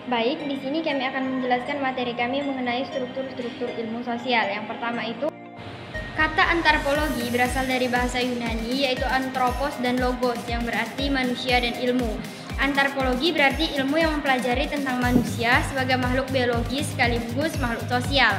Baik, di sini kami akan menjelaskan materi kami mengenai struktur-struktur ilmu sosial. Yang pertama itu, kata antropologi berasal dari bahasa Yunani yaitu anthropos dan logos yang berarti manusia dan ilmu. Antropologi berarti ilmu yang mempelajari tentang manusia sebagai makhluk biologis sekaligus makhluk sosial.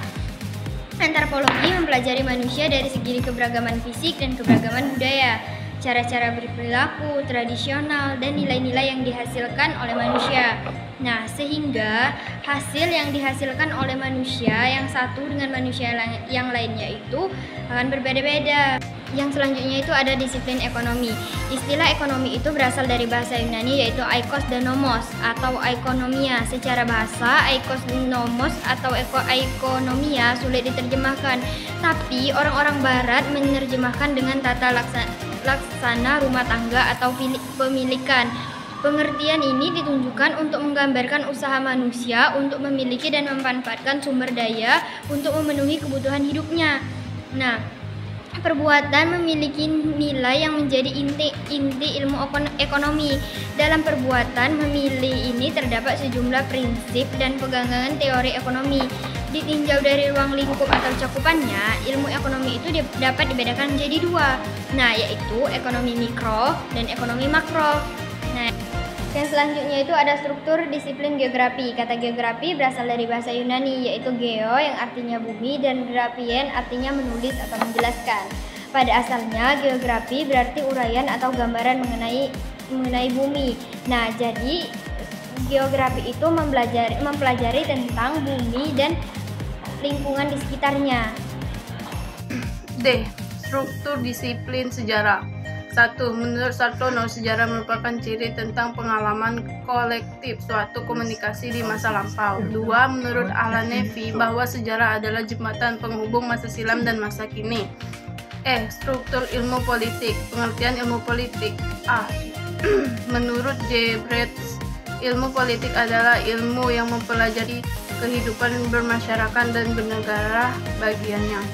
Antropologi mempelajari manusia dari segi keberagaman fisik dan keberagaman budaya, cara-cara berperilaku, tradisional, dan nilai-nilai yang dihasilkan oleh manusia. Nah, sehingga hasil yang dihasilkan oleh manusia yang satu dengan manusia yang lainnya itu akan berbeda-beda. Yang selanjutnya itu ada disiplin ekonomi. Istilah ekonomi itu berasal dari bahasa Yunani yaitu eikos dan nomos atau ekonomia. Secara bahasa, eikos nomos atau ekonomia sulit diterjemahkan, tapi orang-orang barat menerjemahkan dengan tata laksana rumah tangga atau pemilikan. Pengertian ini ditunjukkan untuk menggambarkan usaha manusia untuk memiliki dan memanfaatkan sumber daya untuk memenuhi kebutuhan hidupnya. Nah, perbuatan memiliki nilai yang menjadi inti ilmu ekonomi. Dalam perbuatan memilih ini terdapat sejumlah prinsip dan pegangan teori ekonomi. Ditinjau dari ruang lingkup atau cakupannya, ilmu ekonomi itu dapat dibedakan menjadi dua. Nah, yaitu ekonomi mikro dan ekonomi makro. Nah, yang selanjutnya itu ada struktur disiplin geografi. Kata geografi berasal dari bahasa Yunani yaitu geo yang artinya bumi dan grafien artinya menulis atau menjelaskan. Pada asalnya geografi berarti uraian atau gambaran mengenai bumi. Nah, jadi geografi itu mempelajari tentang bumi dan lingkungan di sekitarnya. D. Struktur disiplin sejarah. 1. Menurut Sartono, sejarah merupakan ciri tentang pengalaman kolektif suatu komunikasi di masa lampau. 2. Menurut Alan Nevi, bahwa sejarah adalah jembatan penghubung masa silam dan masa kini. E. Struktur ilmu politik. Pengertian ilmu politik. A. Menurut J. Bretz, ilmu politik adalah ilmu yang mempelajari kehidupan bermasyarakat dan bernegara bagiannya.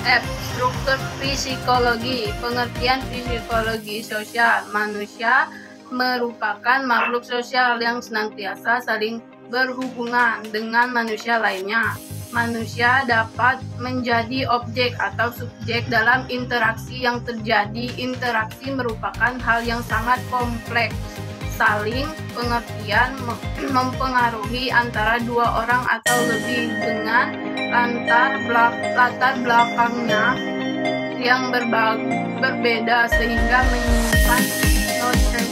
F. Struktur psikologi. Pengertian psikologi sosial. Manusia merupakan makhluk sosial yang senantiasa saling berhubungan dengan manusia lainnya. Manusia dapat menjadi objek atau subjek dalam interaksi yang terjadi. Interaksi merupakan hal yang sangat kompleks. Saling pengertian mempengaruhi antara dua orang atau lebih dengan latar belakangnya yang berbeda sehingga menyimpan notation.